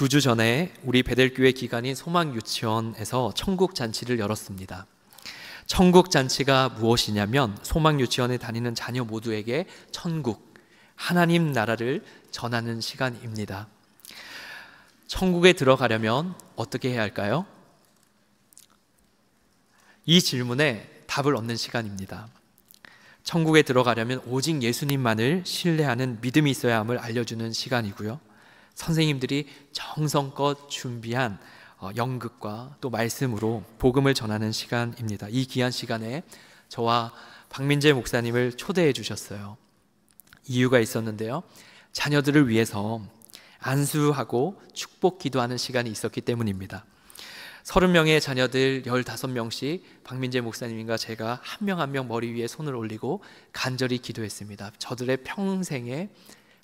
두 주 전에 우리 베델교회 기관인 소망유치원에서 천국잔치를 열었습니다. 천국잔치가 무엇이냐면 소망유치원에 다니는 자녀 모두에게 천국, 하나님 나라를 전하는 시간입니다. 천국에 들어가려면 어떻게 해야 할까요? 이 질문에 답을 얻는 시간입니다. 천국에 들어가려면 오직 예수님만을 신뢰하는 믿음이 있어야 함을 알려주는 시간이고요. 선생님들이 정성껏 준비한 연극과 또 말씀으로 복음을 전하는 시간입니다. 이 귀한 시간에 저와 박민재 목사님을 초대해 주셨어요. 이유가 있었는데요. 자녀들을 위해서 안수하고 축복 기도하는 시간이 있었기 때문입니다. 30명의 자녀들 15명씩 박민재 목사님과 제가 한 명 한 명 머리 위에 손을 올리고 간절히 기도했습니다. 저들의 평생에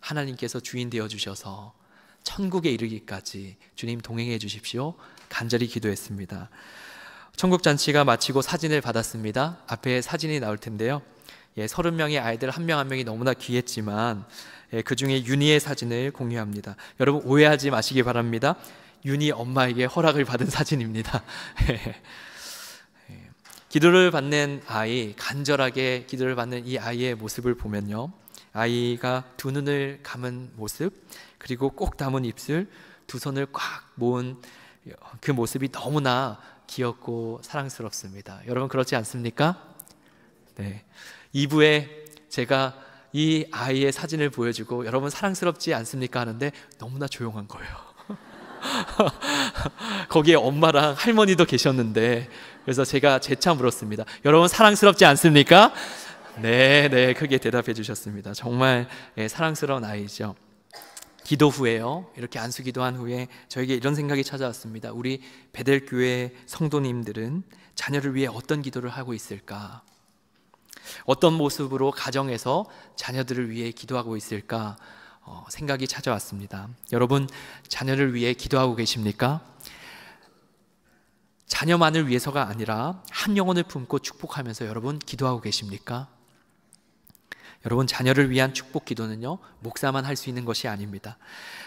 하나님께서 주인 되어 주셔서 천국에 이르기까지 주님 동행해 주십시오. 간절히 기도했습니다. 천국잔치가 마치고 사진을 받았습니다. 앞에 사진이 나올 텐데요. 30명의 아이들 한 명 한 명이 너무나 귀했지만 그 중에 윤희의 사진을 공유합니다. 여러분 오해하지 마시기 바랍니다. 윤희 엄마에게 허락을 받은 사진입니다. 기도를 받는 아이, 간절하게 기도를 받는 이 아이의 모습을 보면요, 아이가 두 눈을 감은 모습, 그리고 꼭 담은 입술, 두 손을 꽉 모은 그 모습이 너무나 귀엽고 사랑스럽습니다. 여러분 그렇지 않습니까? 네. 2부에 제가 이 아이의 사진을 보여주고 여러분 사랑스럽지 않습니까? 하는데 너무나 조용한 거예요. 거기에 엄마랑 할머니도 계셨는데, 그래서 제가 재차 물었습니다. 여러분 사랑스럽지 않습니까? 네, 크게 대답해 주셨습니다. 정말 사랑스러운 아이죠. 기도 후에요, 이렇게 안수 기도한 후에 저에게 이런 생각이 찾아왔습니다. 우리 베델교회 성도님들은 자녀를 위해 어떤 기도를 하고 있을까? 어떤 모습으로 가정에서 자녀들을 위해 기도하고 있을까? 생각이 찾아왔습니다. 여러분 자녀를 위해 기도하고 계십니까? 자녀만을 위해서가 아니라 한 영혼을 품고 축복하면서 여러분 기도하고 계십니까? 여러분 자녀를 위한 축복 기도는요, 목사만 할 수 있는 것이 아닙니다.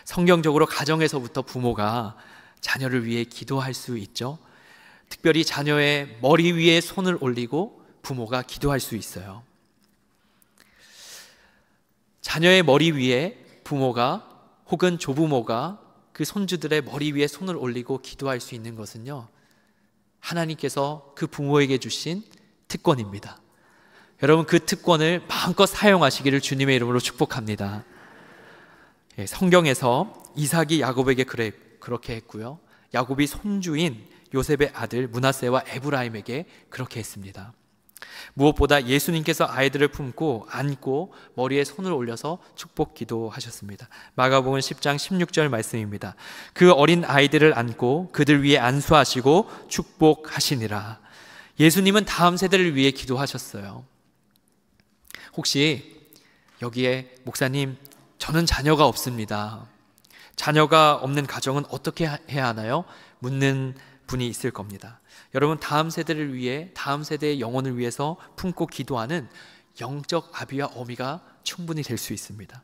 성경적으로 가정에서부터 부모가 자녀를 위해 기도할 수 있죠. 특별히 자녀의 머리 위에 손을 올리고 부모가 기도할 수 있어요. 자녀의 머리 위에 부모가 혹은 조부모가 그 손주들의 머리 위에 손을 올리고 기도할 수 있는 것은요, 하나님께서 그 부모에게 주신 특권입니다. 여러분 그 특권을 마음껏 사용하시기를 주님의 이름으로 축복합니다. 성경에서 이삭이 야곱에게 그렇게 했고요, 야곱이 손주인 요셉의 아들 므낫세와 에브라임에게 그렇게 했습니다. 무엇보다 예수님께서 아이들을 품고 안고 머리에 손을 올려서 축복 기도하셨습니다. 마가복음 10장 16절 말씀입니다. 그 어린 아이들을 안고 그들 위에 안수하시고 축복하시니라. 예수님은 다음 세대를 위해 기도하셨어요. 혹시 여기에 목사님 저는 자녀가 없습니다, 자녀가 없는 가정은 어떻게 해야 하나요? 묻는 분이 있을 겁니다. 여러분 다음 세대를 위해, 다음 세대의 영혼을 위해서 품고 기도하는 영적 아비와 어미가 충분히 될 수 있습니다.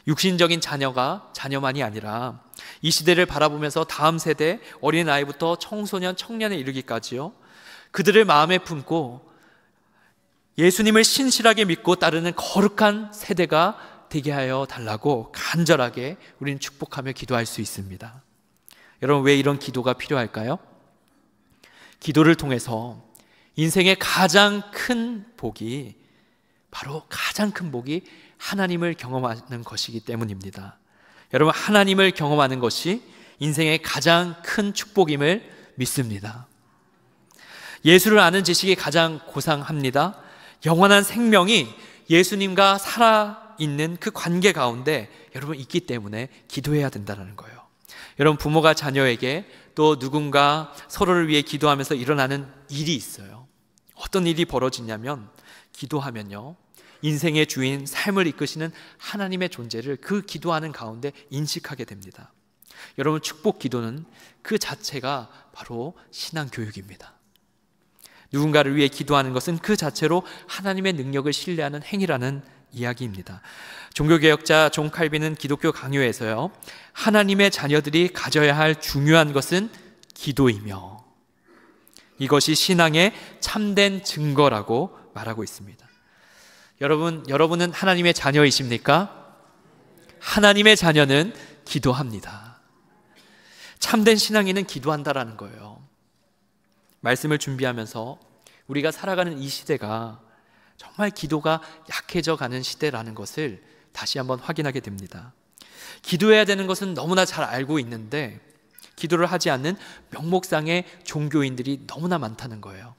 육신적인 자녀가 자녀만이 아니라 이 시대를 바라보면서 다음 세대, 어린아이부터 청소년, 청년에 이르기까지요, 그들을 마음에 품고 예수님을 신실하게 믿고 따르는 거룩한 세대가 되게 하여 달라고 간절하게 우리는 축복하며 기도할 수 있습니다. 여러분 왜 이런 기도가 필요할까요? 기도를 통해서 인생의 가장 큰 복이, 바로 가장 큰 복이 하나님을 경험하는 것이기 때문입니다. 여러분 하나님을 경험하는 것이 인생의 가장 큰 축복임을 믿습니다. 예수를 아는 지식이 가장 고상합니다. 영원한 생명이 예수님과 살아있는 그 관계 가운데 여러분 있기 때문에 기도해야 된다는 거예요. 여러분 부모가 자녀에게, 또 누군가 서로를 위해 기도하면서 일어나는 일이 있어요. 어떤 일이 벌어지냐면, 기도하면요 인생의 주인, 삶을 이끄시는 하나님의 존재를 그 기도하는 가운데 인식하게 됩니다. 여러분 축복 기도는 그 자체가 바로 신앙 교육입니다. 누군가를 위해 기도하는 것은 그 자체로 하나님의 능력을 신뢰하는 행위라는 이야기입니다. 종교개혁자 존 칼빈은 기독교 강요에서요, 하나님의 자녀들이 가져야 할 중요한 것은 기도이며 이것이 신앙의 참된 증거라고 말하고 있습니다. 여러분은 하나님의 자녀이십니까? 하나님의 자녀는 기도합니다. 참된 신앙인은 기도한다라는 거예요. 말씀을 준비하면서 우리가 살아가는 이 시대가 정말 기도가 약해져 가는 시대라는 것을 다시 한번 확인하게 됩니다. 기도해야 되는 것은 너무나 잘 알고 있는데 기도를 하지 않는 명목상의 종교인들이 너무나 많다는 거예요.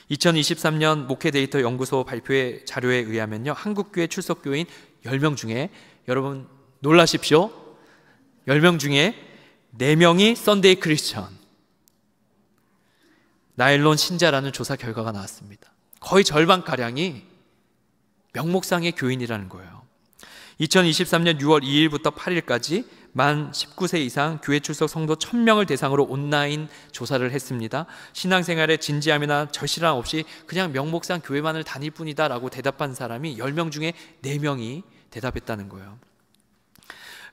2023년 목회데이터 연구소 발표의 자료에 의하면요, 한국교회 출석교인 10명 중에, 여러분 놀라십시오, 10명 중에 4명이 썬데이 크리스천, 나일론 신자라는 조사 결과가 나왔습니다. 거의 절반가량이 명목상의 교인이라는 거예요. 2023년 6월 2일부터 8일까지 만 19세 이상 교회 출석 성도 1000명을 대상으로 온라인 조사를 했습니다. 신앙생활에 진지함이나 절실함 없이 그냥 명목상 교회만을 다닐 뿐이다 라고 대답한 사람이 10명 중에 4명이 대답했다는 거예요.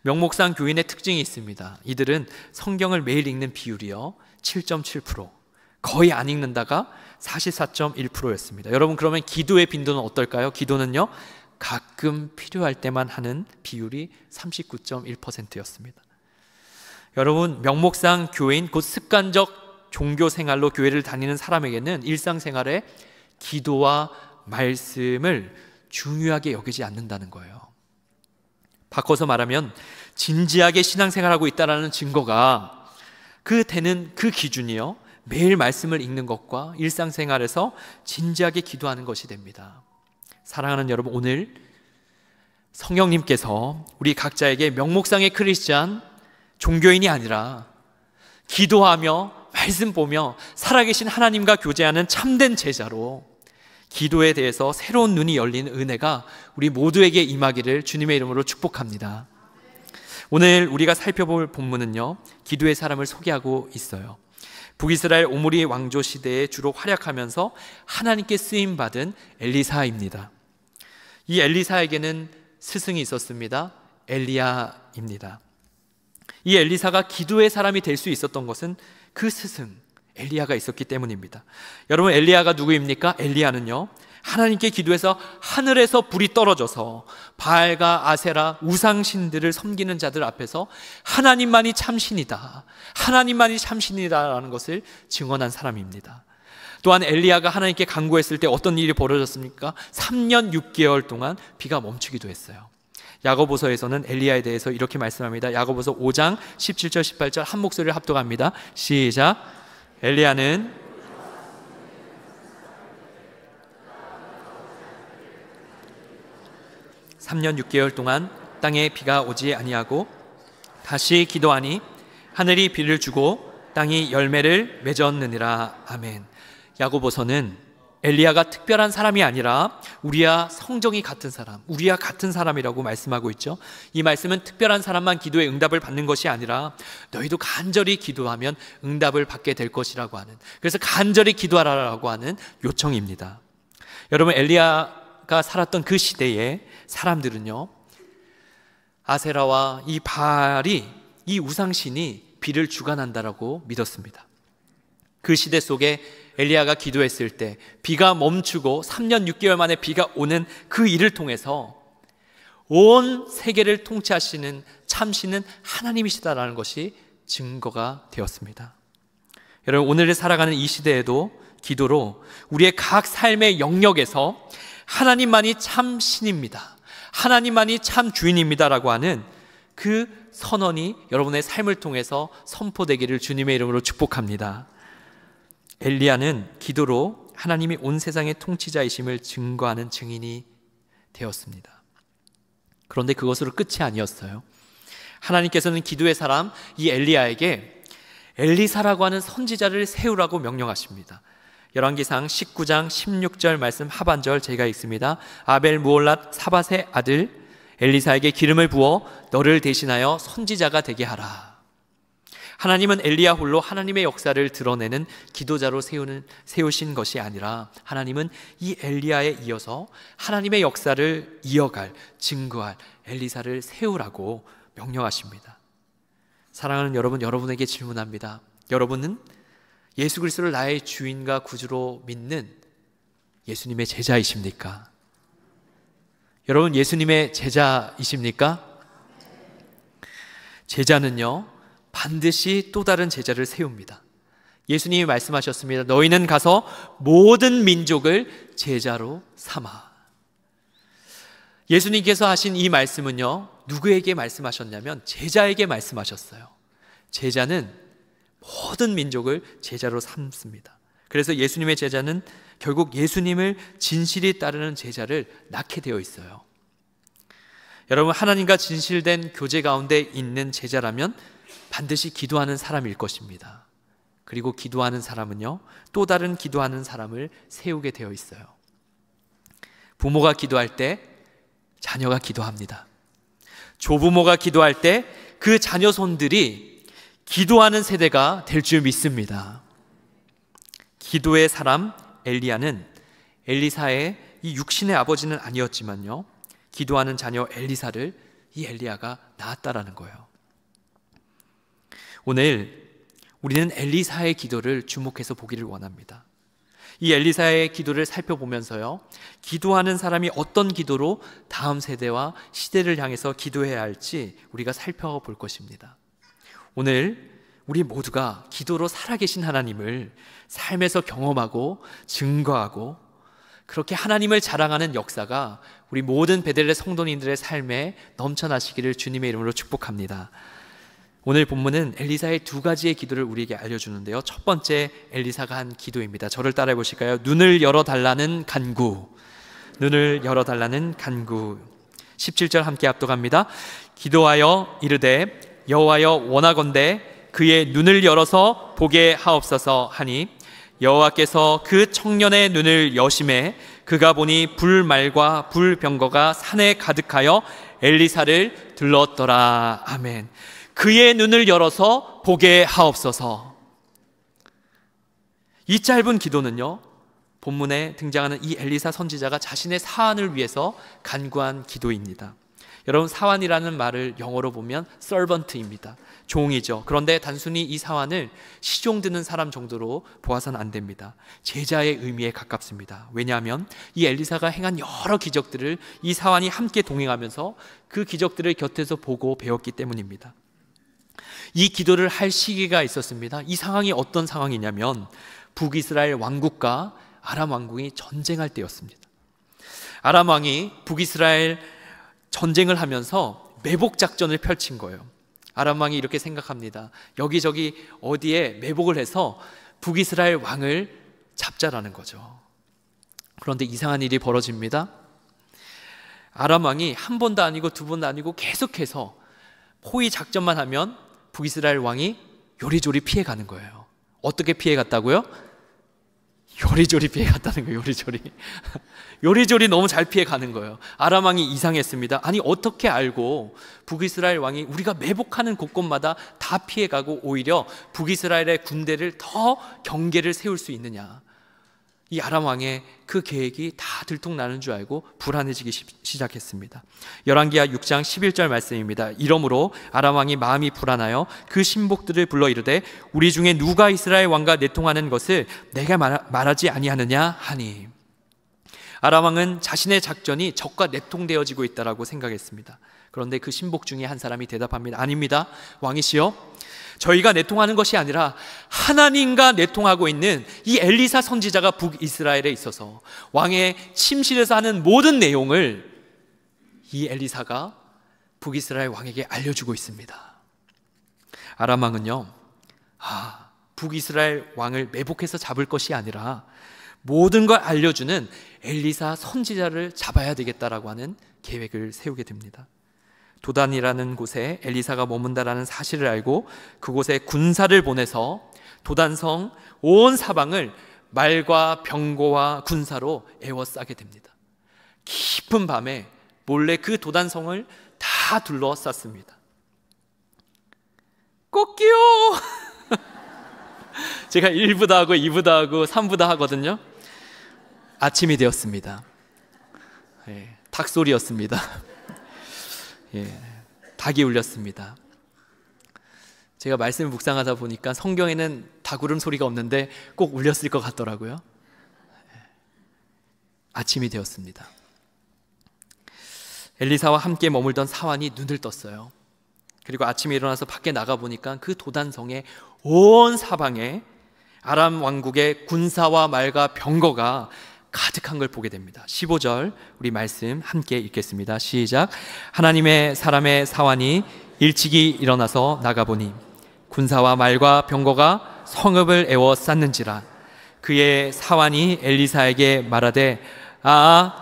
명목상 교인의 특징이 있습니다. 이들은 성경을 매일 읽는 비율이요 7.7%, 거의 안 읽는다가 44.1%였습니다. 여러분, 그러면 기도의 빈도는 어떨까요? 기도는요, 가끔 필요할 때만 하는 비율이 39.1%였습니다. 여러분, 명목상 교인, 곧 습관적 종교 생활로 교회를 다니는 사람에게는 일상생활에 기도와 말씀을 중요하게 여기지 않는다는 거예요. 바꿔서 말하면 진지하게 신앙생활하고 있다는 증거가 되는 그 기준이요, 매일 말씀을 읽는 것과 일상생활에서 진지하게 기도하는 것이 됩니다. 사랑하는 여러분, 오늘 성령님께서 우리 각자에게 명목상의 크리스찬, 종교인이 아니라 기도하며 말씀 보며 살아계신 하나님과 교제하는 참된 제자로 기도에 대해서 새로운 눈이 열리는 은혜가 우리 모두에게 임하기를 주님의 이름으로 축복합니다. 오늘 우리가 살펴볼 본문은요, 기도의 사람을 소개하고 있어요. 북이스라엘 오므리 왕조 시대에 주로 활약하면서 하나님께 쓰임받은 엘리사입니다. 이 엘리사에게는 스승이 있었습니다. 엘리야입니다. 이 엘리사가 기도의 사람이 될 수 있었던 것은 그 스승 엘리야가 있었기 때문입니다. 여러분, 엘리야가 누구입니까? 엘리야는요, 하나님께 기도해서 하늘에서 불이 떨어져서 바알과 아세라 우상신들을 섬기는 자들 앞에서 하나님만이 참신이다, 하나님만이 참신이다라는 것을 증언한 사람입니다. 또한 엘리야가 하나님께 간구했을 때 어떤 일이 벌어졌습니까? 3년 6개월 동안 비가 멈추기도 했어요. 야고보서에서는 엘리야에 대해서 이렇게 말씀합니다. 야고보서 5장 17절 18절 한 목소리를 합독합니다. 시작. 엘리야는 (3년 6개월) 동안 땅에 비가 오지 아니하고 다시 기도하니 하늘이 비를 주고 땅이 열매를 맺었느니라. 아멘. 야고보서는 엘리야가 특별한 사람이 아니라 우리와 성정이 같은 사람, 우리와 같은 사람이라고 말씀하고 있죠. 이 말씀은 특별한 사람만 기도에 응답을 받는 것이 아니라 너희도 간절히 기도하면 응답을 받게 될 것이라고 하는, 그래서 간절히 기도하라고 하는 요청입니다. 여러분, 엘리야가 살았던 그 시대에 사람들은요, 아세라와 이 바알이, 이 우상신이 비를 주관한다라고 믿었습니다. 그 시대 속에 엘리야가 기도했을 때 비가 멈추고 3년 6개월 만에 비가 오는 그 일을 통해서 온 세계를 통치하시는 참신은 하나님이시다라는 것이 증거가 되었습니다. 여러분, 오늘 살아가는 이 시대에도 기도로 우리의 각 삶의 영역에서 하나님만이 참 신입니다, 하나님만이 참 주인입니다라고 하는 그 선언이 여러분의 삶을 통해서 선포되기를 주님의 이름으로 축복합니다. 엘리야는 기도로 하나님이 온 세상의 통치자이심을 증거하는 증인이 되었습니다. 그런데 그것으로 끝이 아니었어요. 하나님께서는 기도의 사람 이 엘리야에게 엘리사라고 하는 선지자를 세우라고 명령하십니다. 열왕기상 19장 16절 말씀 하반절 제가 읽습니다. 아벨 무올랏 사밧의 아들 엘리사에게 기름을 부어 너를 대신하여 선지자가 되게 하라. 하나님은 엘리야 홀로 하나님의 역사를 드러내는 기도자로 세우신 것이 아니라 하나님은 이 엘리야에 이어서 하나님의 역사를 이어갈, 증거할 엘리사를 세우라고 명령하십니다. 사랑하는 여러분, 여러분에게 질문합니다. 여러분은 예수 그리스도를 나의 주인과 구주로 믿는 예수님의 제자이십니까? 여러분, 예수님의 제자이십니까? 제자는요, 반드시 또 다른 제자를 세웁니다. 예수님이 말씀하셨습니다. 너희는 가서 모든 민족을 제자로 삼아. 예수님께서 하신 이 말씀은요, 누구에게 말씀하셨냐면 제자에게 말씀하셨어요. 제자는 모든 민족을 제자로 삼습니다. 그래서 예수님의 제자는 결국 예수님을 진실히 따르는 제자를 낳게 되어 있어요. 여러분, 하나님과 진실된 교제 가운데 있는 제자라면 반드시 기도하는 사람일 것입니다. 그리고 기도하는 사람은요, 또 다른 기도하는 사람을 세우게 되어 있어요. 부모가 기도할 때 자녀가 기도합니다. 조부모가 기도할 때 그 자녀 손들이 기도하는 세대가 될 줄 믿습니다. 기도의 사람 엘리야는 엘리사의 이 육신의 아버지는 아니었지만요, 기도하는 자녀 엘리사를 이 엘리야가 낳았다라는 거예요. 오늘 우리는 엘리사의 기도를 주목해서 보기를 원합니다. 이 엘리사의 기도를 살펴보면서요, 기도하는 사람이 어떤 기도로 다음 세대와 시대를 향해서 기도해야 할지 우리가 살펴볼 것입니다. 오늘 우리 모두가 기도로 살아계신 하나님을 삶에서 경험하고 증거하고 그렇게 하나님을 자랑하는 역사가 우리 모든 베들레 성도님들의 삶에 넘쳐나시기를 주님의 이름으로 축복합니다. 오늘 본문은 엘리사의 두 가지의 기도를 우리에게 알려주는데요, 첫 번째 엘리사가 한 기도입니다. 저를 따라해 보실까요? 눈을 열어달라는 간구. 눈을 열어달라는 간구. 17절 함께 압독합니다. 기도하여 이르되 여호와여 원하건대 그의 눈을 열어서 보게 하옵소서 하니 여호와께서 그 청년의 눈을 여심해 그가 보니 불말과 불병거가 산에 가득하여 엘리사를 들렀더라. 아멘. 그의 눈을 열어서 보게 하옵소서. 이 짧은 기도는요, 본문에 등장하는 이 엘리사 선지자가 자신의 사안을 위해서 간구한 기도입니다. 여러분, 사환이라는 말을 영어로 보면 servant입니다. 종이죠. 그런데 단순히 이 사환을 시종 드는 사람 정도로 보아서는 안 됩니다. 제자의 의미에 가깝습니다. 왜냐하면 이 엘리사가 행한 여러 기적들을 이 사환이 함께 동행하면서 그 기적들을 곁에서 보고 배웠기 때문입니다. 이 기도를 할 시기가 있었습니다. 이 상황이 어떤 상황이냐면 북이스라엘 왕국과 아람 왕국이 전쟁할 때였습니다. 아람 왕이 북이스라엘 전쟁을 하면서 매복 작전을 펼친 거예요. 아람 왕이 이렇게 생각합니다. 여기저기 어디에 매복을 해서 북이스라엘 왕을 잡자라는 거죠. 그런데 이상한 일이 벌어집니다. 아람 왕이 한 번도 아니고 두 번도 아니고 계속해서 포위 작전만 하면 북이스라엘 왕이 요리조리 피해가는 거예요. 어떻게 피해갔다고요? 요리조리 피해갔다는 거예요. 요리조리 너무 잘 피해가는 거예요. 아람 왕이 이상했습니다. 아니, 어떻게 알고 북이스라엘 왕이 우리가 매복하는 곳곳마다 다 피해가고 오히려 북이스라엘의 군대를 더 경계를 세울 수 있느냐. 이 아람 왕의 그 계획이 다 들통나는 줄 알고 불안해지기 시작했습니다. 열왕기하 6장 11절 말씀입니다. 이러므로 아람 왕이 마음이 불안하여 그 신복들을 불러 이르되 우리 중에 누가 이스라엘 왕과 내통하는 것을 내가 말하지 아니하느냐 하니. 아람 왕은 자신의 작전이 적과 내통되어지고 있다고 생각했습니다. 그런데 그 신복 중에 한 사람이 대답합니다. 아닙니다. 왕이시여, 저희가 내통하는 것이 아니라 하나님과 내통하고 있는 이 엘리사 선지자가 북이스라엘에 있어서 왕의 침실에서 하는 모든 내용을 이 엘리사가 북이스라엘 왕에게 알려주고 있습니다. 아람 왕은요, 북이스라엘 왕을 매복해서 잡을 것이 아니라 모든 걸 알려주는 엘리사 선지자를 잡아야 되겠다라고 하는 계획을 세우게 됩니다. 도단이라는 곳에 엘리사가 머문다라는 사실을 알고 그곳에 군사를 보내서 도단성 온 사방을 말과 병거와 군사로 에워싸게 됩니다. 깊은 밤에 몰래 그 도단성을 다 둘러쌌습니다. 꽃기요. 제가 1부도 하고 2부도 하고 3부도 하거든요. 아침이 되었습니다. 닭소리였습니다. 닭이 울렸습니다. 제가 말씀을 묵상하다 보니까 성경에는 닭 울음 소리가 없는데 꼭 울렸을 것 같더라고요. 아침이 되었습니다. 엘리사와 함께 머물던 사환이 눈을 떴어요. 그리고 아침에 일어나서 밖에 나가보니까 그 도단성의 온 사방에 아람 왕국의 군사와 말과 병거가 가득한 걸 보게 됩니다. 15절 우리 말씀 함께 읽겠습니다. 시작. 하나님의 사람의 사환이 일찍이 일어나서 나가보니 군사와 말과 병거가 성읍을 에워쌌는지라. 그의 사환이 엘리사에게 말하되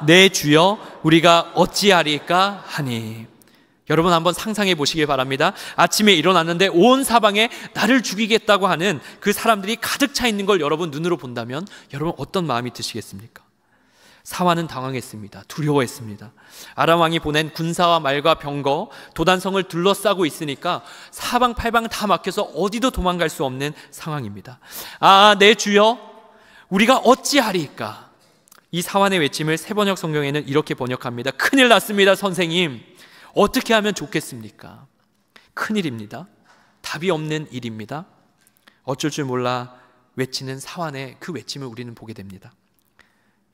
내 주여 우리가 어찌하리까 하니. 여러분 한번 상상해 보시길 바랍니다. 아침에 일어났는데 온 사방에 나를 죽이겠다고 하는 그 사람들이 가득 차 있는 걸 여러분 눈으로 본다면 여러분 어떤 마음이 드시겠습니까? 사환은 당황했습니다. 두려워했습니다. 아람 왕이 보낸 군사와 말과 병거, 도단성을 둘러싸고 있으니까 사방팔방 다 막혀서 어디도 도망갈 수 없는 상황입니다. 내 주여 우리가 어찌하리까. 이 사환의 외침을 세번역 성경에는 이렇게 번역합니다. 큰일 났습니다 선생님, 어떻게 하면 좋겠습니까? 큰일입니다. 답이 없는 일입니다. 어쩔 줄 몰라 외치는 사환의 그 외침을 우리는 보게 됩니다.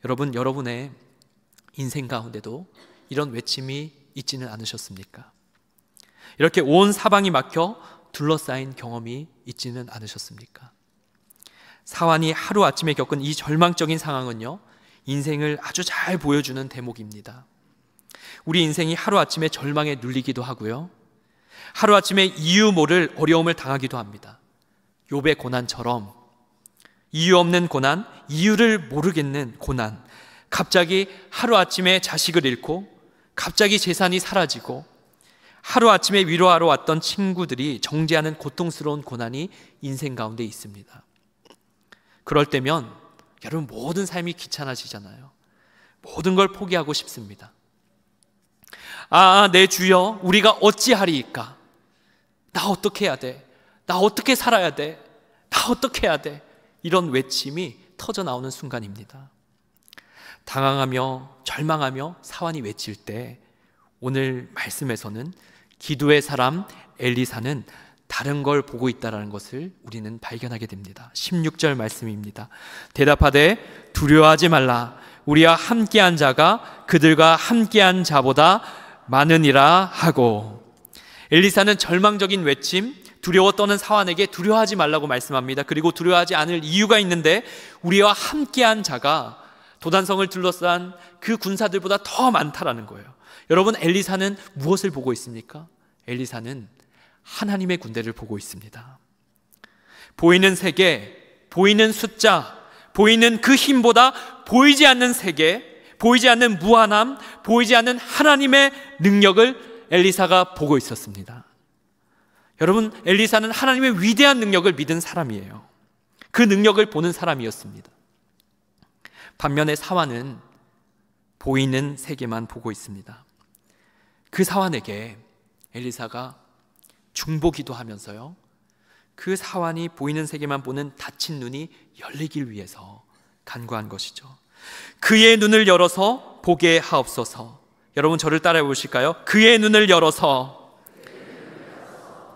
여러분, 여러분의 인생 가운데도 이런 외침이 있지는 않으셨습니까? 이렇게 온 사방이 막혀 둘러싸인 경험이 있지는 않으셨습니까? 사환이 하루아침에 겪은 이 절망적인 상황은요, 인생을 아주 잘 보여주는 대목입니다. 우리 인생이 하루아침에 절망에 눌리기도 하고요, 하루아침에 이유 모를 어려움을 당하기도 합니다. 욥의 고난처럼 이유 없는 고난, 이유를 모르겠는 고난, 갑자기 하루아침에 자식을 잃고 갑자기 재산이 사라지고 하루아침에 위로하러 왔던 친구들이 정죄하는 고통스러운 고난이 인생 가운데 있습니다. 그럴 때면 여러분 모든 삶이 귀찮아지잖아요. 모든 걸 포기하고 싶습니다. 내 주여 우리가 어찌하리이까. 나 어떻게 해야 돼? 나 어떻게 살아야 돼? 나 어떻게 해야 돼? 이런 외침이 터져 나오는 순간입니다. 당황하며 절망하며 사환이 외칠 때 오늘 말씀에서는 기도의 사람 엘리사는 다른 걸 보고 있다는 것을 우리는 발견하게 됩니다. 16절 말씀입니다. 대답하되 두려워하지 말라. 우리와 함께한 자가 그들과 함께한 자보다 많으니라 하고. 엘리사는 절망적인 외침, 두려워 떠는 사환에게 두려워하지 말라고 말씀합니다. 그리고 두려워하지 않을 이유가 있는데 우리와 함께한 자가 도단성을 둘러싼 그 군사들보다 더 많다라는 거예요. 여러분, 엘리사는 무엇을 보고 있습니까? 엘리사는 하나님의 군대를 보고 있습니다. 보이는 세계, 보이는 숫자, 보이는 그 힘보다 보이지 않는 세계, 보이지 않는 무한함, 보이지 않는 하나님의 능력을 엘리사가 보고 있었습니다. 여러분, 엘리사는 하나님의 위대한 능력을 믿은 사람이에요. 그 능력을 보는 사람이었습니다. 반면에 사환은 보이는 세계만 보고 있습니다. 그 사환에게 엘리사가 중보기도 하면서요, 그 사환이 보이는 세계만 보는 닫힌 눈이 열리길 위해서 간구한 것이죠. 그의 눈을 열어서 보게 하옵소서. 여러분 저를 따라해 보실까요? 그의 눈을 열어서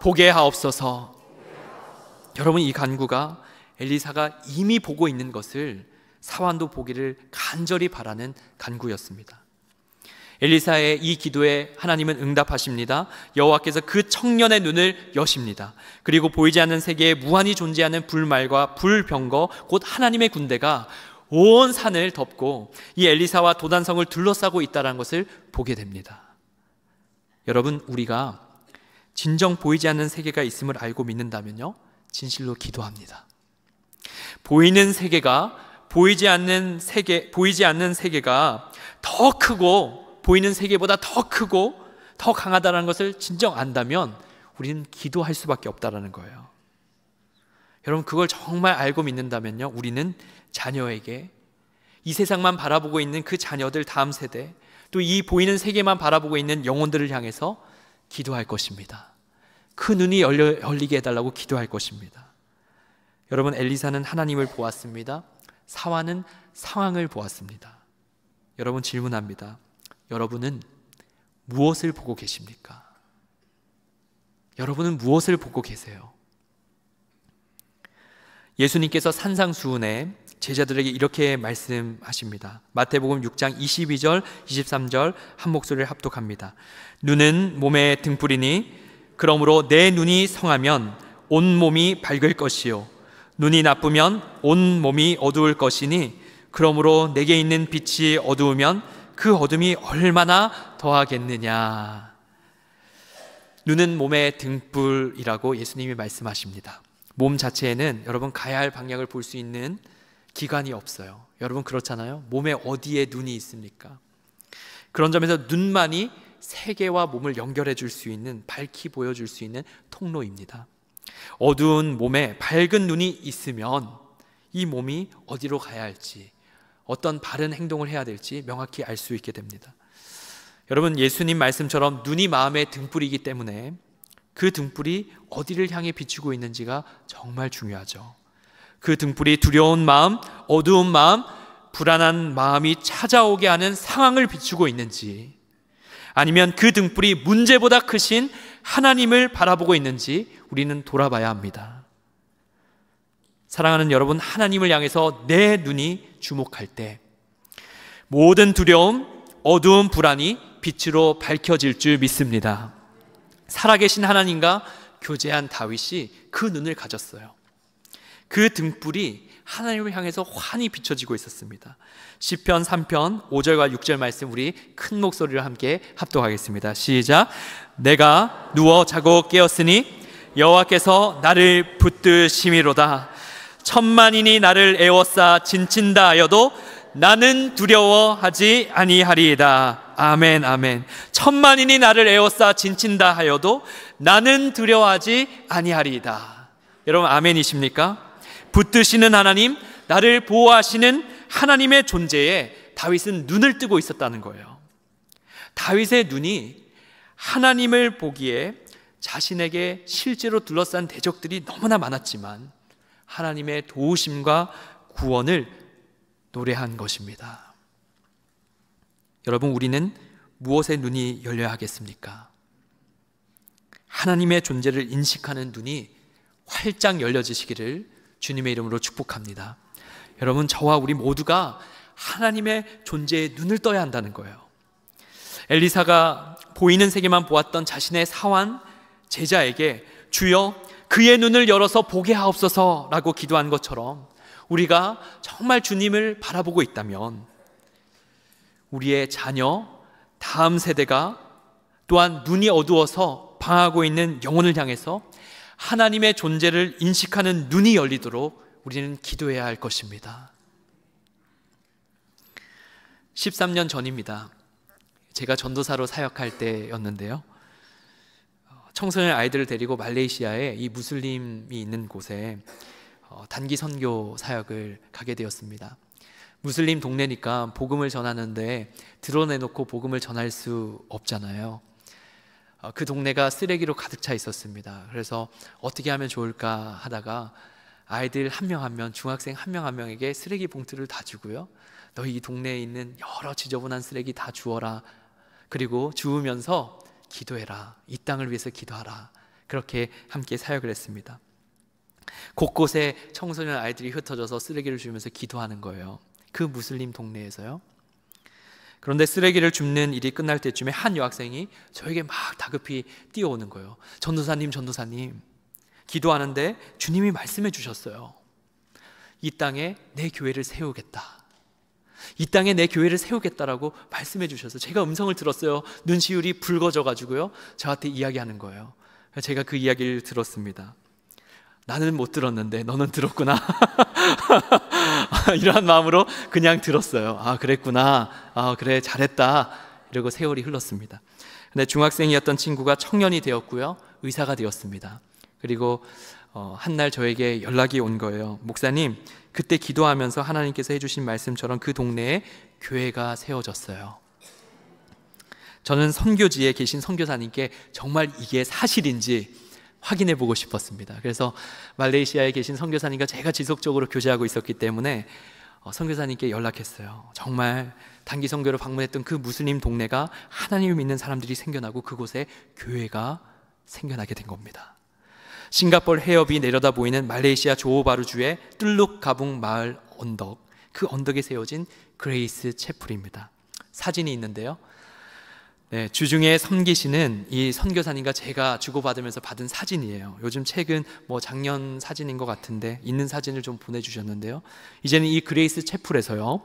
보게 하옵소서. 여러분, 이 간구가 엘리사가 이미 보고 있는 것을 사환도 보기를 간절히 바라는 간구였습니다. 엘리사의 이 기도에 하나님은 응답하십니다. 여호와께서 그 청년의 눈을 여십니다. 그리고 보이지 않는 세계에 무한히 존재하는 불말과 불병거, 곧 하나님의 군대가 온 산을 덮고 이 엘리사와 도단성을 둘러싸고 있다는 것을 보게 됩니다. 여러분, 우리가 진정 보이지 않는 세계가 있음을 알고 믿는다면요, 진실로 기도합니다. 보이는 세계가 보이지 않는 세계가 더 크고 보이는 세계보다 더 크고 더 강하다는 것을 진정 안다면 우리는 기도할 수밖에 없다는 거예요. 여러분, 그걸 정말 알고 믿는다면요, 우리는 자녀에게, 이 세상만 바라보고 있는 그 자녀들 다음 세대, 또 이 보이는 세계만 바라보고 있는 영혼들을 향해서 기도할 것입니다. 그 눈이 열리게 해달라고 기도할 것입니다. 여러분, 엘리사는 하나님을 보았습니다. 사환은 상황을 보았습니다. 여러분, 질문합니다. 여러분은 무엇을 보고 계십니까? 여러분은 무엇을 보고 계세요? 예수님께서 산상수훈에 제자들에게 이렇게 말씀하십니다. 마태복음 6장 22절, 23절 한 목소리를 합독합니다. 눈은 몸의 등불이니 그러므로 내 눈이 성하면 온 몸이 밝을 것이요 눈이 나쁘면 온 몸이 어두울 것이니 그러므로 내게 있는 빛이 어두우면 그 어둠이 얼마나 더하겠느냐. 눈은 몸의 등불이라고 예수님이 말씀하십니다. 몸 자체에는 여러분 가야 할 방향을 볼 수 있는 기관이 없어요. 여러분 그렇잖아요. 몸에 어디에 눈이 있습니까? 그런 점에서 눈만이 세계와 몸을 연결해 줄 수 있는, 밝히 보여줄 수 있는 통로입니다. 어두운 몸에 밝은 눈이 있으면 이 몸이 어디로 가야 할지, 어떤 바른 행동을 해야 될지 명확히 알 수 있게 됩니다. 여러분, 예수님 말씀처럼 눈이 마음의 등불이기 때문에 그 등불이 어디를 향해 비추고 있는지가 정말 중요하죠. 그 등불이 두려운 마음, 어두운 마음, 불안한 마음이 찾아오게 하는 상황을 비추고 있는지, 아니면 그 등불이 문제보다 크신 하나님을 바라보고 있는지 우리는 돌아봐야 합니다. 사랑하는 여러분, 하나님을 향해서 내 눈이 주목할 때 모든 두려움, 어두운 불안이 빛으로 밝혀질 줄 믿습니다. 살아계신 하나님과 교제한 다윗이 그 눈을 가졌어요. 그 등불이 하나님을 향해서 환히 비춰지고 있었습니다. 시편 3편 5절과 6절 말씀 우리 큰 목소리로 함께 합독하겠습니다. 시작. 내가 누워 자고 깨었으니 여호와께서 나를 붙드심이로다. 천만인이 나를 에워싸 진친다 하여도 나는 두려워하지 아니하리이다. 아멘, 아멘. 천만인이 나를 에워싸 진친다 하여도 나는 두려워하지 아니하리이다. 여러분 아멘이십니까? 붙드시는 하나님, 나를 보호하시는 하나님의 존재에 다윗은 눈을 뜨고 있었다는 거예요. 다윗의 눈이 하나님을 보기에 자신에게 실제로 둘러싼 대적들이 너무나 많았지만 하나님의 도우심과 구원을 노래한 것입니다. 여러분, 우리는 무엇에 눈이 열려야 하겠습니까? 하나님의 존재를 인식하는 눈이 활짝 열려지시기를 주님의 이름으로 축복합니다. 여러분, 저와 우리 모두가 하나님의 존재에 눈을 떠야 한다는 거예요. 엘리사가 보이는 세계만 보았던 자신의 사환 제자에게 주여 그의 눈을 열어서 보게 하옵소서 라고 기도한 것처럼 우리가 정말 주님을 바라보고 있다면 우리의 자녀, 다음 세대가 또한 눈이 어두워서 방하고 있는 영혼을 향해서 하나님의 존재를 인식하는 눈이 열리도록 우리는 기도해야 할 것입니다. 13년 전입니다. 제가 전도사로 사역할 때였는데요. 청소년 아이들을 데리고 말레이시아에 이 무슬림이 있는 곳에 단기 선교 사역을 가게 되었습니다. 무슬림 동네니까 복음을 전하는데 드러내놓고 복음을 전할 수 없잖아요. 그 동네가 쓰레기로 가득 차 있었습니다. 그래서 어떻게 하면 좋을까 하다가 아이들 한 명 한 명, 중학생 한 명 한 명에게 쓰레기 봉투를 다 주고요, 너희 이 동네에 있는 여러 지저분한 쓰레기 다 주워라. 그리고 주우면서 기도해라. 이 땅을 위해서 기도하라. 그렇게 함께 사역을 했습니다. 곳곳에 청소년 아이들이 흩어져서 쓰레기를 주면서 기도하는 거예요. 그 무슬림 동네에서요. 그런데 쓰레기를 줍는 일이 끝날 때쯤에 한 여학생이 저에게 막 다급히 뛰어오는 거예요. 전도사님, 전도사님, 기도하는데 주님이 말씀해 주셨어요. 이 땅에 내 교회를 세우겠다. 이 땅에 내 교회를 세우겠다라고 말씀해 주셔서 제가 음성을 들었어요. 눈시울이 붉어져 가지고요, 저한테 이야기하는 거예요. 제가 그 이야기를 들었습니다. 나는 못 들었는데 너는 들었구나. 이러한 마음으로 그냥 들었어요. 아, 그랬구나. 아, 그래, 잘했다. 이러고 세월이 흘렀습니다. 근데 중학생이었던 친구가 청년이 되었고요, 의사가 되었습니다. 그리고 한날 저에게 연락이 온 거예요. 목사님, 그때 기도하면서 하나님께서 해주신 말씀처럼 그 동네에 교회가 세워졌어요. 저는 선교지에 계신 선교사님께 정말 이게 사실인지 확인해 보고 싶었습니다. 그래서 말레이시아에 계신 선교사님과 제가 지속적으로 교제하고 있었기 때문에 선교사님께 연락했어요. 정말 단기 선교로 방문했던 그 무슬림 동네가 하나님을 믿는 사람들이 생겨나고 그곳에 교회가 생겨나게 된 겁니다. 싱가포르 해협이 내려다 보이는 말레이시아 조호바루주의 뜰룩 가붕 마을 언덕, 그 언덕에 세워진 그레이스 채플입니다. 사진이 있는데요. 네, 주중에 섬기시는 이 선교사님과 제가 주고받으면서 받은 사진이에요. 요즘 최근 작년 사진인 것 같은데 있는 사진을 좀 보내주셨는데요. 이제는 이 그레이스 채플에서요,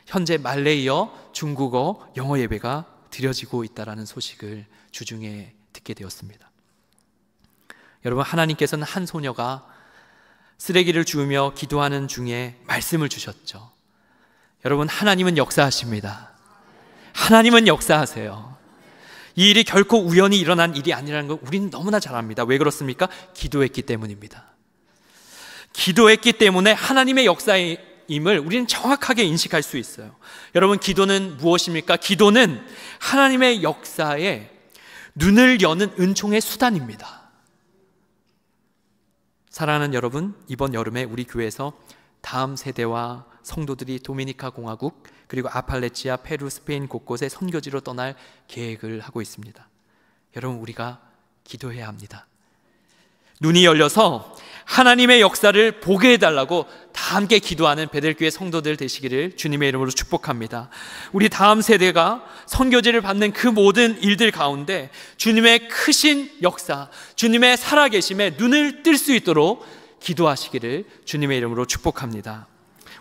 현재 말레이어, 중국어, 영어 예배가 드려지고 있다는 소식을 주중에 듣게 되었습니다. 여러분, 하나님께서는 한 소녀가 쓰레기를 주우며 기도하는 중에 말씀을 주셨죠. 여러분, 하나님은 역사하십니다. 하나님은 역사하세요. 이 일이 결코 우연히 일어난 일이 아니라는 걸 우리는 너무나 잘 압니다. 왜 그렇습니까? 기도했기 때문입니다. 기도했기 때문에 하나님의 역사임을 우리는 정확하게 인식할 수 있어요. 여러분, 기도는 무엇입니까? 기도는 하나님의 역사에 눈을 여는 은총의 수단입니다. 사랑하는 여러분, 이번 여름에 우리 교회에서 다음 세대와 성도들이 도미니카 공화국, 그리고 아팔레치아, 페루, 스페인 곳곳에 선교지로 떠날 계획을 하고 있습니다. 여러분, 우리가 기도해야 합니다. 눈이 열려서 하나님의 역사를 보게 해달라고 다 함께 기도하는 베델교회 성도들 되시기를 주님의 이름으로 축복합니다. 우리 다음 세대가 선교지를 받는 그 모든 일들 가운데 주님의 크신 역사, 주님의 살아계심에 눈을 뜰 수 있도록 기도하시기를 주님의 이름으로 축복합니다.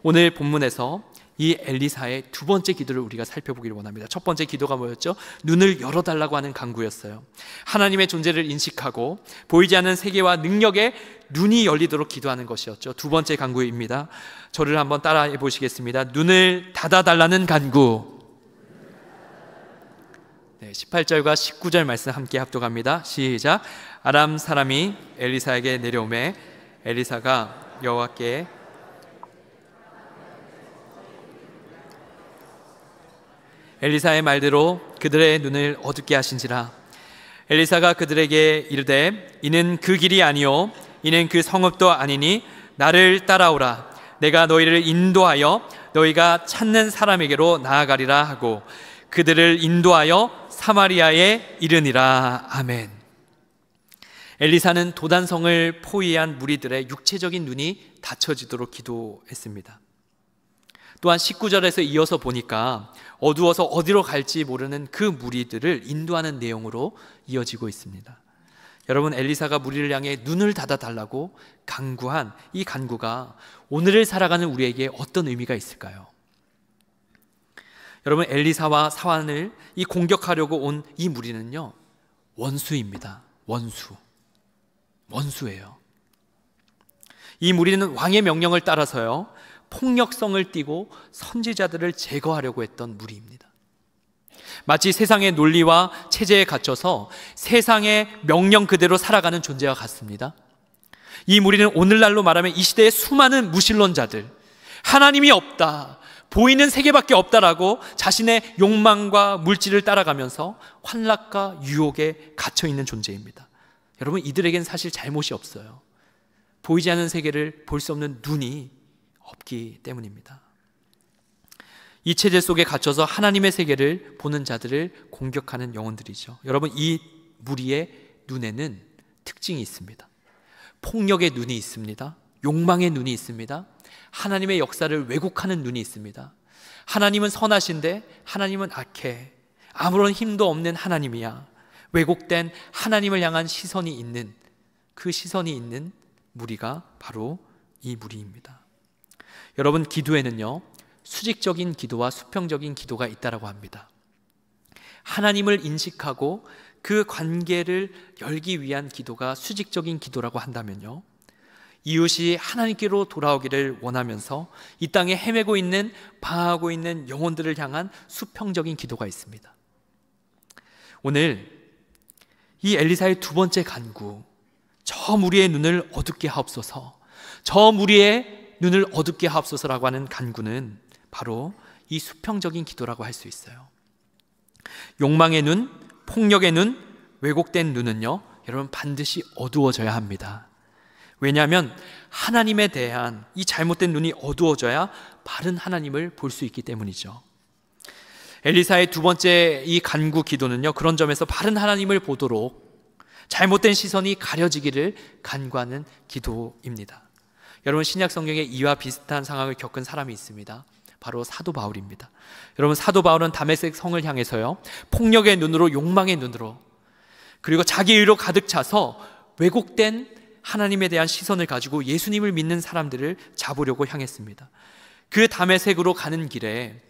오늘 본문에서 이 엘리사의 두 번째 기도를 우리가 살펴보기를 원합니다. 첫 번째 기도가 뭐였죠? 눈을 열어달라고 하는 간구였어요. 하나님의 존재를 인식하고 보이지 않는 세계와 능력에 눈이 열리도록 기도하는 것이었죠. 두 번째 간구입니다. 저를 한번 따라해 보시겠습니다. 눈을 닫아달라는 간구. 네, 18절과 19절 말씀 함께 합독합니다. 시작. 아람 사람이 엘리사에게 내려오매 엘리사가 여호와께 엘리사의 말대로 그들의 눈을 어둡게 하신지라. 엘리사가 그들에게 이르되 이는 그 길이 아니요 이는 그 성읍도 아니니 나를 따라오라. 내가 너희를 인도하여 너희가 찾는 사람에게로 나아가리라 하고 그들을 인도하여 사마리아에 이르니라. 아멘. 엘리사는 도단성을 포위한 무리들의 육체적인 눈이 닫혀지도록 기도했습니다. 또한 19절에서 이어서 보니까 어두워서 어디로 갈지 모르는 그 무리들을 인도하는 내용으로 이어지고 있습니다. 여러분, 엘리사가 무리를 향해 눈을 닫아달라고 간구한 이 간구가 오늘을 살아가는 우리에게 어떤 의미가 있을까요? 여러분, 엘리사와 사환을 이 공격하려고 온 이 무리는요, 원수입니다. 원수예요. 이 무리는 왕의 명령을 따라서요, 폭력성을 띠고 선지자들을 제거하려고 했던 무리입니다. 마치 세상의 논리와 체제에 갇혀서 세상의 명령 그대로 살아가는 존재와 같습니다. 이 무리는 오늘날로 말하면 이 시대의 수많은 무신론자들, 하나님이 없다, 보이는 세계밖에 없다라고 자신의 욕망과 물질을 따라가면서 환락과 유혹에 갇혀있는 존재입니다. 여러분, 이들에겐 사실 잘못이 없어요. 보이지 않는 세계를 볼 수 없는 눈이 없기 때문입니다. 이 체제 속에 갇혀서 하나님의 세계를 보는 자들을 공격하는 영혼들이죠. 여러분, 이 무리의 눈에는 특징이 있습니다. 폭력의 눈이 있습니다. 욕망의 눈이 있습니다. 하나님의 역사를 왜곡하는 눈이 있습니다. 하나님은 선하신데 하나님은 악해. 아무런 힘도 없는 하나님이야. 왜곡된 하나님을 향한 시선이 있는, 그 시선이 있는 무리가 바로 이 무리입니다. 여러분, 기도에는요, 수직적인 기도와 수평적인 기도가 있다고 합니다. 하나님을 인식하고 그 관계를 열기 위한 기도가 수직적인 기도라고 한다면요, 이웃이 하나님께로 돌아오기를 원하면서 이 땅에 헤매고 있는, 방황하고 있는 영혼들을 향한 수평적인 기도가 있습니다. 오늘 이 엘리사의 두 번째 간구, 저 무리의 눈을 어둡게 하옵소서, 저 무리의 눈을 어둡게 하옵소서라고 하는 간구는 바로 이 수평적인 기도라고 할 수 있어요. 욕망의 눈, 폭력의 눈, 왜곡된 눈은요, 여러분 반드시 어두워져야 합니다. 왜냐하면 하나님에 대한 이 잘못된 눈이 어두워져야 바른 하나님을 볼 수 있기 때문이죠. 엘리사의 두 번째 이 간구 기도는요, 그런 점에서 바른 하나님을 보도록 잘못된 시선이 가려지기를 간구하는 기도입니다. 여러분, 신약 성경에 이와 비슷한 상황을 겪은 사람이 있습니다. 바로 사도 바울입니다. 여러분, 사도 바울은 다메섹 성을 향해서요, 폭력의 눈으로, 욕망의 눈으로, 그리고 자기 의로 가득 차서 왜곡된 하나님에 대한 시선을 가지고 예수님을 믿는 사람들을 잡으려고 향했습니다. 그 다메섹으로 가는 길에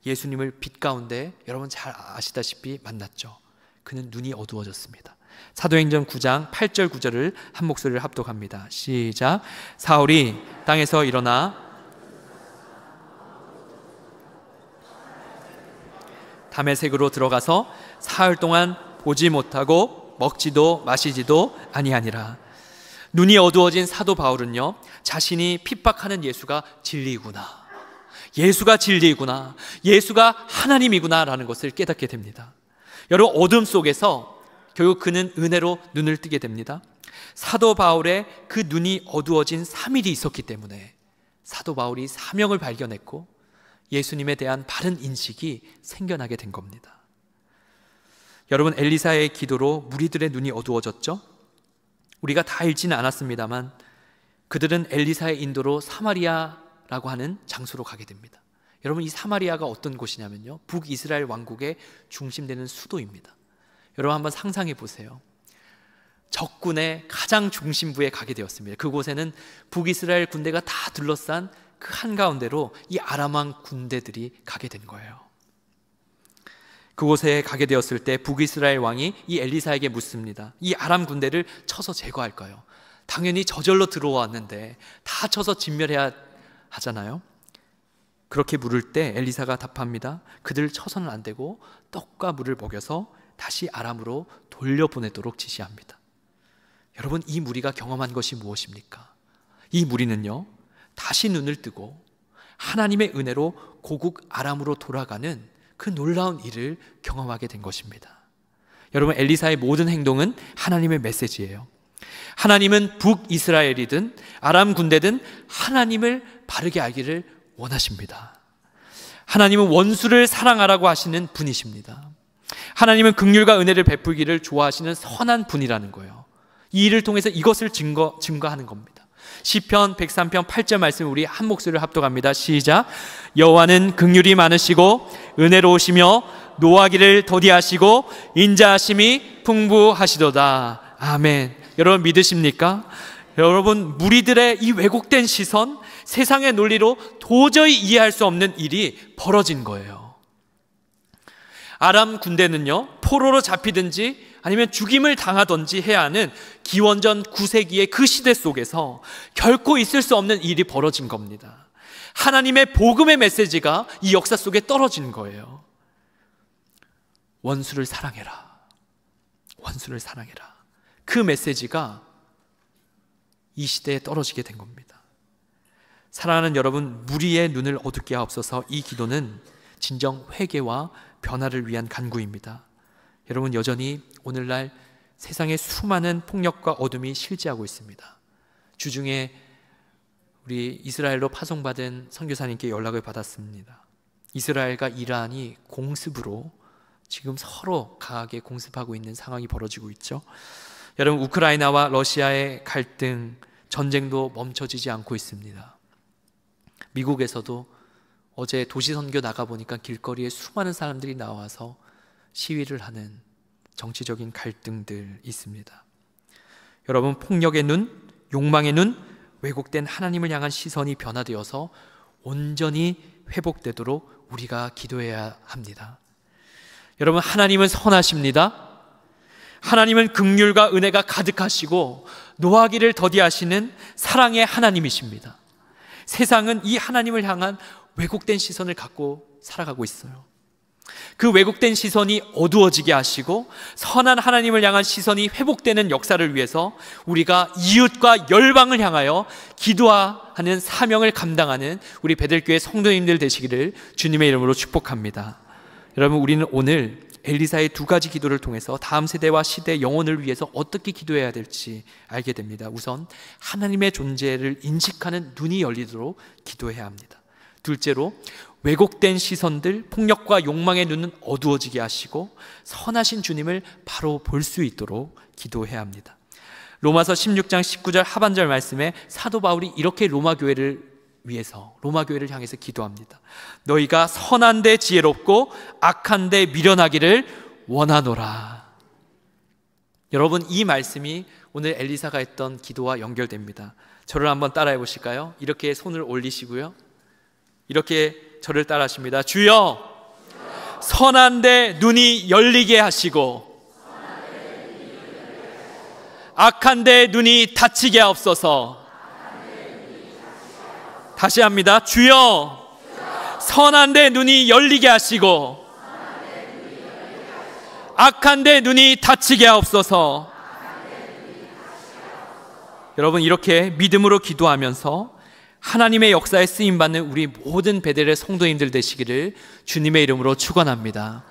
예수님을 빛 가운데 여러분 잘 아시다시피 만났죠. 그는 눈이 어두워졌습니다. 사도행전 9장 8절 9절을 한 목소리를 합독합니다. 시작. 사울이 땅에서 일어나 다메섹으로 들어가서 사흘 동안 보지 못하고 먹지도 마시지도 아니하니라. 눈이 어두워진 사도 바울은요, 자신이 핍박하는 예수가 진리구나, 예수가 진리구나, 예수가 하나님이구나 라는 것을 깨닫게 됩니다. 여러분, 어둠 속에서 결국 그는 은혜로 눈을 뜨게 됩니다. 사도 바울의 그 눈이 어두워진 3일이 있었기 때문에 사도 바울이 사명을 발견했고 예수님에 대한 바른 인식이 생겨나게 된 겁니다. 여러분, 엘리사의 기도로 무리들의 눈이 어두워졌죠. 우리가 다 읽지는 않았습니다만 그들은 엘리사의 인도로 사마리아라고 하는 장소로 가게 됩니다. 여러분, 이 사마리아가 어떤 곳이냐면요, 북이스라엘 왕국의 중심되는 수도입니다. 여러분, 한번 상상해 보세요. 적군의 가장 중심부에 가게 되었습니다. 그곳에는 북이스라엘 군대가 다 둘러싼 그 한가운데로 이 아람 왕 군대들이 가게 된 거예요. 그곳에 가게 되었을 때 북이스라엘 왕이 이 엘리사에게 묻습니다. 이 아람 군대를 쳐서 제거할까요? 당연히 저절로 들어왔는데 다 쳐서 진멸해야 하잖아요. 그렇게 물을 때 엘리사가 답합니다. 그들을 쳐서는 안 되고 떡과 물을 먹여서 다시 아람으로 돌려보내도록 지시합니다. 여러분, 이 무리가 경험한 것이 무엇입니까? 이 무리는요, 다시 눈을 뜨고 하나님의 은혜로 고국 아람으로 돌아가는 그 놀라운 일을 경험하게 된 것입니다. 여러분, 엘리사의 모든 행동은 하나님의 메시지예요. 하나님은 북이스라엘이든 아람 군대든 하나님을 바르게 알기를 원하십니다. 하나님은 원수를 사랑하라고 하시는 분이십니다. 하나님은 긍휼과 은혜를 베풀기를 좋아하시는 선한 분이라는 거예요. 이 일을 통해서 이것을 증거하는 겁니다. 시편 103편 8절 말씀 우리 한 목소리를 합독합니다. 시작. 여호와는 긍휼이 많으시고 은혜로우시며 노하기를 더디하시고 인자하심이 풍부하시도다. 아멘. 여러분, 믿으십니까? 여러분, 무리들의 이 왜곡된 시선, 세상의 논리로 도저히 이해할 수 없는 일이 벌어진 거예요. 아람 군대는요, 포로로 잡히든지 아니면 죽임을 당하든지 해야 하는 기원전 9세기의 그 시대 속에서 결코 있을 수 없는 일이 벌어진 겁니다. 하나님의 복음의 메시지가 이 역사 속에 떨어진 거예요. 원수를 사랑해라, 원수를 사랑해라. 그 메시지가 이 시대에 떨어지게 된 겁니다. 사랑하는 여러분, 무리의 눈을 어둡게 하옵소서. 이 기도는 진정 회개와 변화를 위한 간구입니다. 여러분, 여전히 오늘날 세상에 수많은 폭력과 어둠이 실제하고 있습니다. 주중에 우리 이스라엘로 파송받은 선교사님께 연락을 받았습니다. 이스라엘과 이란이 공습으로 지금 서로 강하게 공습하고 있는 상황이 벌어지고 있죠. 여러분, 우크라이나와 러시아의 갈등, 전쟁도 멈춰지지 않고 있습니다. 미국에서도 어제 도시 선교 나가보니까 길거리에 수많은 사람들이 나와서 시위를 하는 정치적인 갈등들 있습니다. 여러분, 폭력의 눈, 욕망의 눈, 왜곡된 하나님을 향한 시선이 변화되어서 온전히 회복되도록 우리가 기도해야 합니다. 여러분, 하나님은 선하십니다. 하나님은 긍휼과 은혜가 가득하시고 노하기를 더디하시는 사랑의 하나님이십니다. 세상은 이 하나님을 향한 왜곡된 시선을 갖고 살아가고 있어요. 그 왜곡된 시선이 어두워지게 하시고 선한 하나님을 향한 시선이 회복되는 역사를 위해서 우리가 이웃과 열방을 향하여 기도하는 사명을 감당하는 우리 베들교회 성도님들 되시기를 주님의 이름으로 축복합니다. 여러분, 우리는 오늘 엘리사의 두 가지 기도를 통해서 다음 세대와 시대 영혼을 위해서 어떻게 기도해야 될지 알게 됩니다. 우선 하나님의 존재를 인식하는 눈이 열리도록 기도해야 합니다. 둘째로 왜곡된 시선들, 폭력과 욕망의 눈은 어두워지게 하시고 선하신 주님을 바로 볼 수 있도록 기도해야 합니다. 로마서 16장 19절 하반절 말씀에 사도 바울이 이렇게 로마 교회를 향해서 기도합니다. 너희가 선한데 지혜롭고 악한데 미련하기를 원하노라. 여러분, 이 말씀이 오늘 엘리사가 했던 기도와 연결됩니다. 저를 한번 따라해 보실까요? 이렇게 손을 올리시고요, 이렇게 저를 따라하십니다. 주여, 선한데 눈이 열리게 하시고 악한데 눈이 닫히게 하옵소서. 다시 합니다. 주여, 선한데 눈이 열리게 하시고 악한데 눈이 닫히게 하옵소서. 여러분, 이렇게 믿음으로 기도하면서 하나님의 역사에 쓰임받는 우리 모든 베델의 성도님들 되시기를 주님의 이름으로 축원합니다.